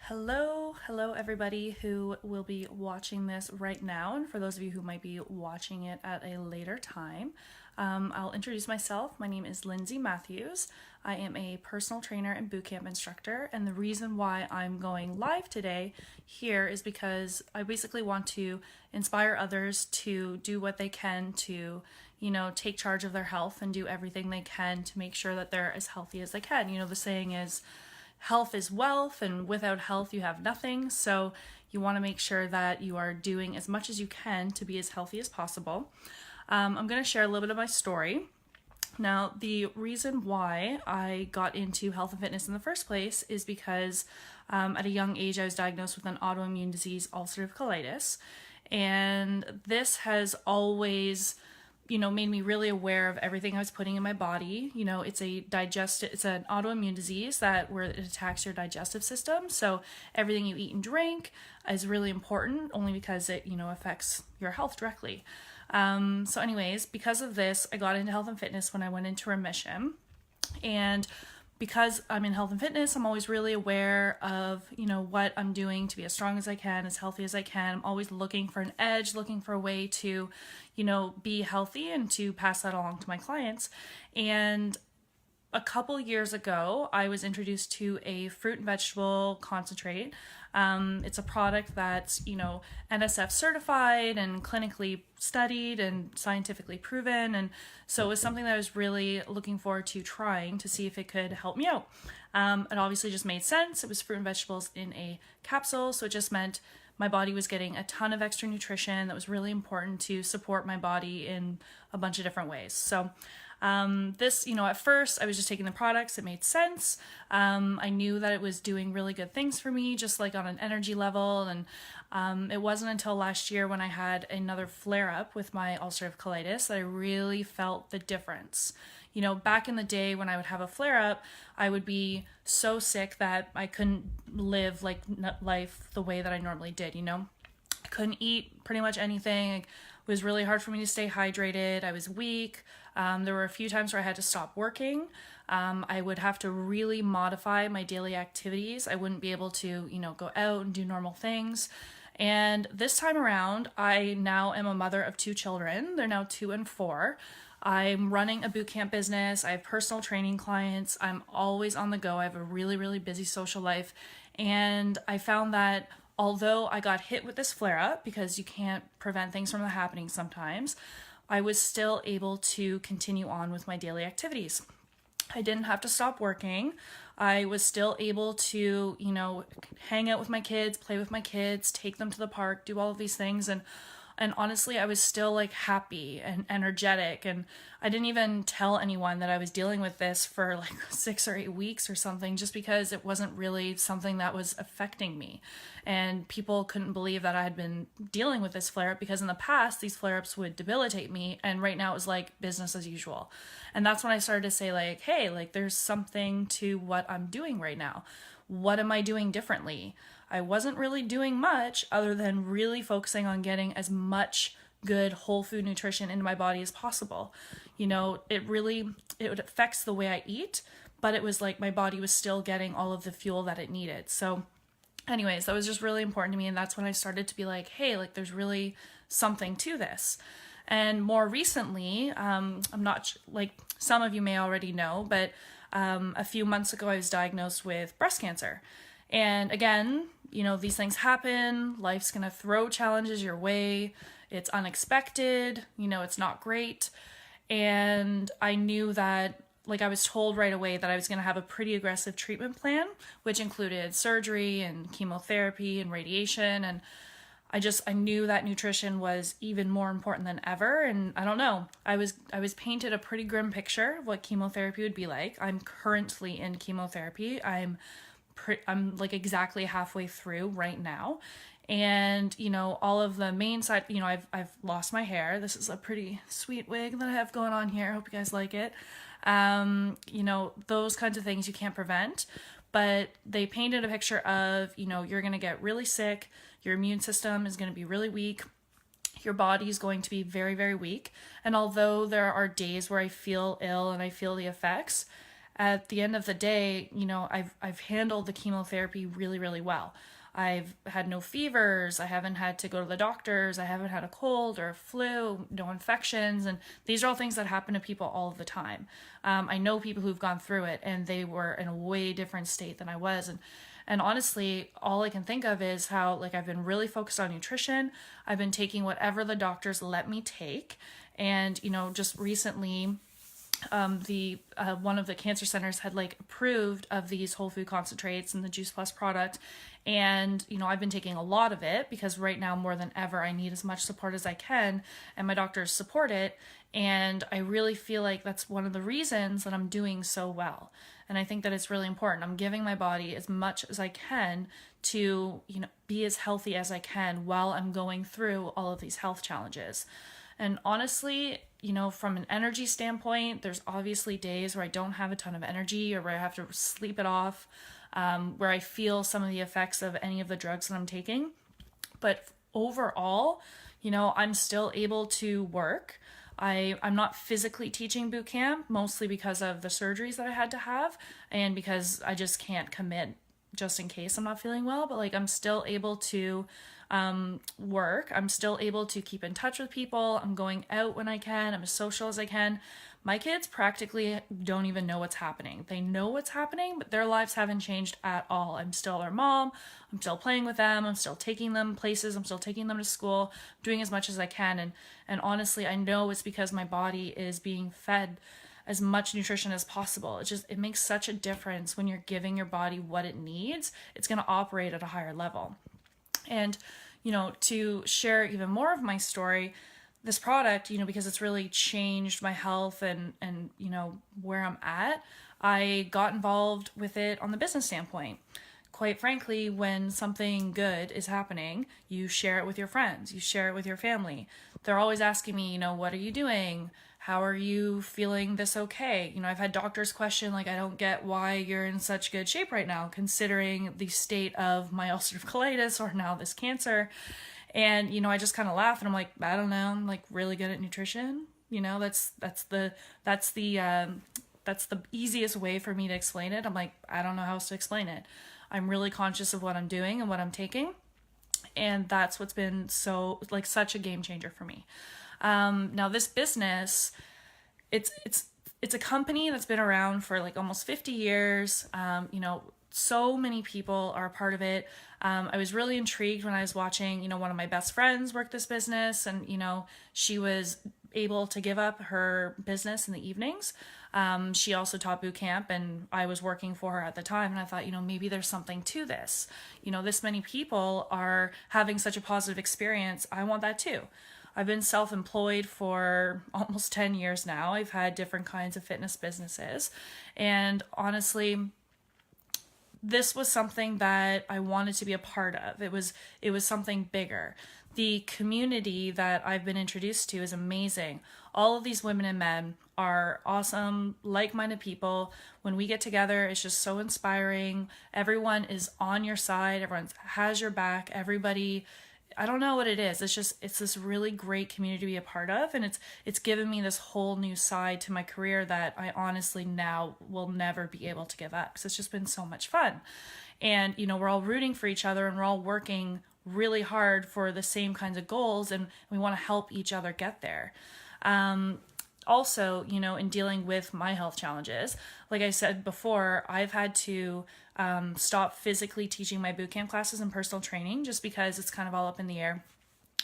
Hello everybody who will be watching this right now, and for those of you who might be watching it at a later time, I'll introduce myself. My name is Lindsy Matthews. I am a personal trainer and bootcamp instructor, and the reason why I'm going live today here is because I basically want to inspire others to do what they can to, take charge of their health and do everything they can to make sure that they're as healthy as they can. The saying is, health is wealth, and without health you have nothing. So you want to make sure that you are doing as much as you can to be as healthy as possible. I'm going to share a little bit of my story. Now, the reason why I got into health and fitness in the first place is because at a young age I was diagnosed with an autoimmune disease, ulcerative colitis, and this has always made me really aware of everything I was putting in my body. It's an autoimmune disease where it attacks your digestive system. So everything you eat and drink is really important, only because it, affects your health directly. So anyways, because of this, I got into health and fitness when I went into remission. And because I'm in health and fitness, I'm always really aware of, what I'm doing to be as strong as I can, as healthy as I can. I'm always looking for an edge, looking for a way to, be healthy and to pass that along to my clients. And a couple years ago, I was introduced to a fruit and vegetable concentrate. It's a product that's, NSF certified and clinically studied and scientifically proven. And so it was something that I was really looking forward to trying to see if it could help me out. It obviously just made sense. It was fruit and vegetables in a capsule. So it just meant my body was getting a ton of extra nutrition that was really important to support my body in a bunch of different ways. So this, at first I was just taking the products. It made sense. I knew that it was doing really good things for me, just like on an energy level. And it wasn't until last year when I had another flare up with my ulcerative colitis that I really felt the difference. Back in the day when I would have a flare up, I would be so sick that I couldn't live life the way that I normally did. I couldn't eat pretty much anything. It was really hard for me to stay hydrated. I was weak. There were a few times where I had to stop working. I would have to really modify my daily activities. I wouldn't be able to, go out and do normal things. And this time around, I now am a mother of 2 children. They're now 2 and 4. I'm running a bootcamp business. I have personal training clients. I'm always on the go. I have a really, really busy social life. And I found that although I got hit with this flare up, because you can't prevent things from happening sometimes, I was still able to continue on with my daily activities. I didn't have to stop working. I was still able to, hang out with my kids, play with my kids, take them to the park, do all of these things. And honestly, I was still happy and energetic. And I didn't even tell anyone that I was dealing with this for 6 or 8 weeks or something, just because it wasn't really something that was affecting me. And people couldn't believe that I had been dealing with this flare up, because in the past, these flare ups would debilitate me. And right now it was business as usual. And that's when I started to say hey, there's something to what I'm doing right now. What am I doing differently? I wasn't really doing much other than really focusing on getting as much good whole food nutrition into my body as possible. It affects the way I eat, but it was my body was still getting all of the fuel that it needed. So anyways, that was just really important to me. And that's when I started to be hey, there's really something to this. And more recently, I'm not some of you may already know, but a few months ago, I was diagnosed with breast cancer. And again, these things happen. Life's going to throw challenges your way. It's unexpected. It's not great. And I knew that, I was told right away that I was going to have a pretty aggressive treatment plan, which included surgery and chemotherapy and radiation. And I knew that nutrition was even more important than ever. And I don't know, I was painted a pretty grim picture of what chemotherapy would be like. I'm currently in chemotherapy. I'm exactly halfway through right now. And, all of the main side, I've lost my hair. This is a pretty sweet wig that I have going on here. I hope you guys like it. Those kinds of things you can't prevent, but they painted a picture of, you're going to get really sick. Your immune system is going to be really weak. Your body is going to be very, very weak. And although there are days where I feel ill and I feel the effects, at the end of the day, I've handled the chemotherapy really, really well. I've had no fevers. I haven't had to go to the doctors. I haven't had a cold or a flu, no infections. And these are all things that happen to people all of the time. I know people who've gone through it and they were in a way different state than I was. And honestly, all I can think of is how, like, I've been really focused on nutrition. I've been taking whatever the doctors let me take. And, just recently, the one of the cancer centers had like approved of these whole food concentrates and the Juice Plus product, and I've been taking a lot of it because right now more than ever I need as much support as I can, and my doctors support it, and I really feel like that's one of the reasons that I'm doing so well. And I think that it's really important. I'm giving my body as much as I can to be as healthy as I can while I'm going through all of these health challenges. And honestly, from an energy standpoint, there's obviously days where I don't have a ton of energy or where I have to sleep it off, where I feel some of the effects of any of the drugs that I'm taking. But overall, I'm still able to work. I'm not physically teaching boot camp, mostly because of the surgeries that I had to have and because I just can't commit just in case I'm not feeling well. But like, I'm still able to work. I'm still able to keep in touch with people. I'm going out when I can. I'm as social as I can. My kids practically don't even know what's happening. They know what's happening, but their lives haven't changed at all. I'm still their mom. I'm still playing with them. I'm still taking them places. I'm still taking them to school, doing as much as I can. And honestly, I know it's because my body is being fed as much nutrition as possible. It makes such a difference when you're giving your body what it needs. It's going to operate at a higher level. And, to share even more of my story, this product, because it's really changed my health and where I'm at, I got involved with it on the business standpoint. Quite frankly, when something good is happening, you share it with your friends, you share it with your family. They're always asking me, what are you doing? How are you feeling this okay? I've had doctors question, like, I don't get why you're in such good shape right now, considering the state of my ulcerative colitis or now this cancer. And, I just kind of laugh and I'm like, I don't know, I'm like really good at nutrition. That's the easiest way for me to explain it. I'm like, I don't know how else to explain it. I'm really conscious of what I'm doing and what I'm taking. And that's what's been such a game changer for me. Now this business, it's a company that's been around for like almost 50 years. So many people are a part of it. I was really intrigued when I was watching, one of my best friends work this business, and, she was able to give up her business in the evenings. She also taught boot camp, and I was working for her at the time, and I thought, maybe there's something to this. This many people are having such a positive experience. I want that too. I've been self-employed for almost 10 years now. I've had different kinds of fitness businesses. And honestly, this was something that I wanted to be a part of. It was something bigger. The community that I've been introduced to is amazing. All of these women and men are awesome, like-minded people. When we get together, it's just so inspiring. Everyone is on your side. Everyone has your back. Everybody, I don't know what it is. It's this really great community to be a part of. And it's given me this whole new side to my career that I honestly now will never be able to give up, because it's just been so much fun. And, we're all rooting for each other, and we're all working really hard for the same kinds of goals, and we want to help each other get there. Also, in dealing with my health challenges, like I said before, I've had to stop physically teaching my bootcamp classes and personal training just because it's kind of all up in the air.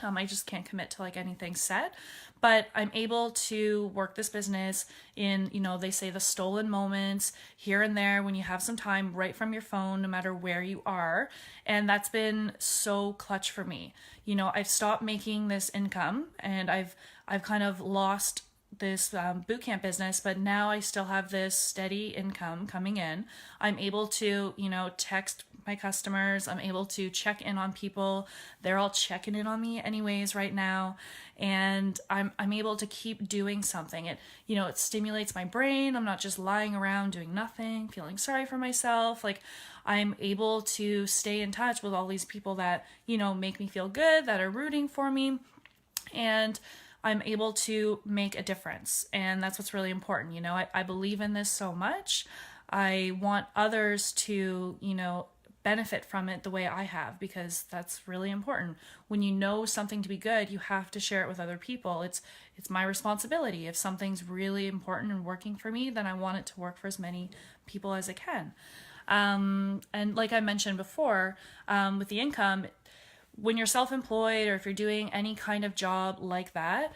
I just can't commit to like anything set, but I'm able to work this business in, they say the stolen moments here and there when you have some time right from your phone, no matter where you are. And that's been so clutch for me. I've stopped making this income, and I've kind of lost this bootcamp business, but now I still have this steady income coming in. I'm able to, text my customers. I'm able to check in on people. They're all checking in on me anyways right now. And I'm able to keep doing something. It stimulates my brain. I'm not just lying around doing nothing, feeling sorry for myself. Like, I'm able to stay in touch with all these people that, make me feel good, that are rooting for me. And I'm able to make a difference. And that's what's really important. You know, I believe in this so much. I want others to, you know, benefit from it the way I have, because that's really important. When you know something to be good, you have to share it with other people. It's my responsibility. If something's really important and working for me, then I want it to work for as many people as it can. And like I mentioned before, with the income, when you're self-employed or if you're doing any kind of job like that,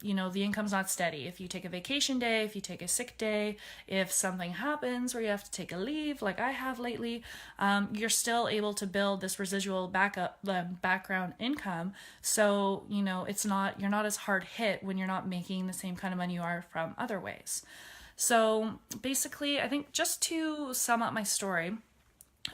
you know, the income's not steady. If you take a vacation day, if you take a sick day, if something happens where you have to take a leave, like I have lately, you're still able to build this residual background income. So, you know, you're not as hard hit when you're not making the same kind of money you are from other ways. So basically, I think just to sum up my story,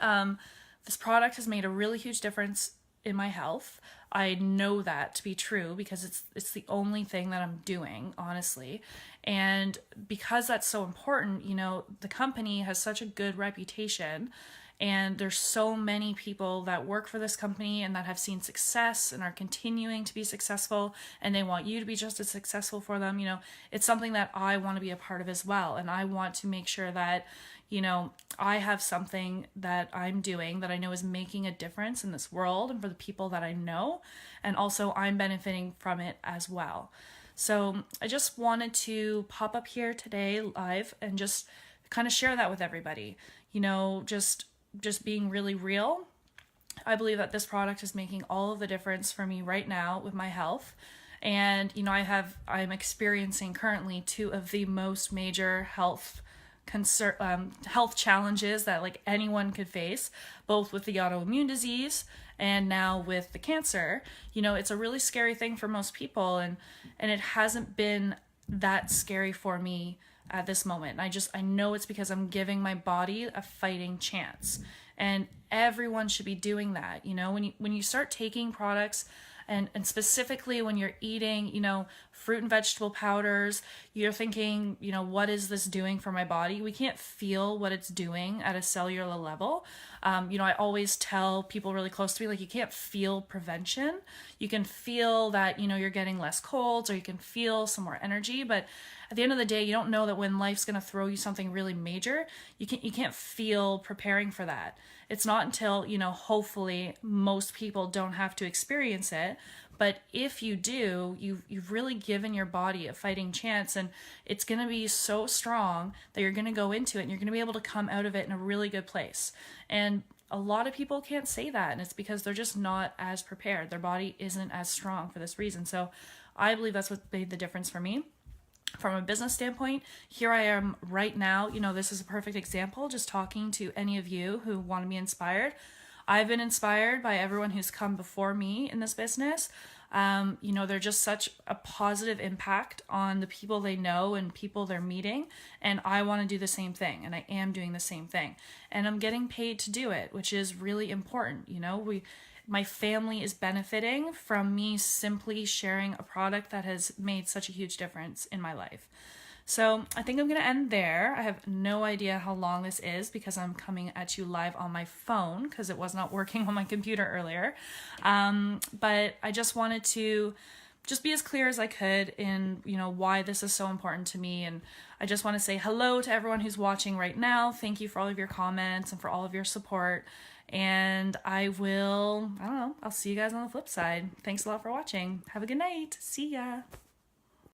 this product has made a really huge difference in my health. I know that to be true because it's the only thing that I'm doing, honestly. And because that's so important, you know, the company has such a good reputation, and there's so many people that work for this company and that have seen success and are continuing to be successful, and they want you to be just as successful for them. You know, it's something that I want to be a part of as well. And I want to make sure that, you know, I have something that I'm doing that I know is making a difference in this world and for the people that I know. And also I'm benefiting from it as well. So I just wanted to pop up here today live and just kind of share that with everybody. You know, just being really real. I believe that this product is making all of the difference for me right now with my health. And, you know, I'm experiencing currently two of the most major health challenges that like anyone could face, both with the autoimmune disease and now with the cancer. You know, it's a really scary thing for most people, and it hasn't been that scary for me at this moment. And I know it's because I'm giving my body a fighting chance, and everyone should be doing that. You know, when you start taking products, and specifically when you're eating, you know, fruit and vegetable powders, you're thinking, you know, what is this doing for my body? We can't feel what it's doing at a cellular level. You know, I always tell people really close to me, like, you can't feel prevention. You can feel that, you know, you're getting less colds, or you can feel some more energy, but at the end of the day, you don't know that when life's going to throw you something really major, you can't feel preparing for that. It's not until, you know, hopefully most people don't have to experience it. But if you do, you've really given your body a fighting chance, and it's going to be so strong that you're going to go into it and you're going to be able to come out of it in a really good place. And a lot of people can't say that, and it's because they're just not as prepared. Their body isn't as strong for this reason. So I believe that's what made the difference for me. From a business standpoint, here I am right now. You know, this is a perfect example, just talking to any of you who want to be inspired. I've been inspired by everyone who's come before me in this business. You know, they're just such a positive impact on the people they know and people they're meeting. And I want to do the same thing. And I am doing the same thing. And I'm getting paid to do it, which is really important. You know, my family is benefiting from me simply sharing a product that has made such a huge difference in my life. So I think I'm going to end there. I have no idea how long this is because I'm coming at you live on my phone because it was not working on my computer earlier. But I just wanted to just be as clear as I could in, you know, why this is so important to me. And I just want to say hello to everyone who's watching right now. Thank you for all of your comments and for all of your support. And I'll see you guys on the flip side. Thanks a lot for watching. Have a good night. See ya.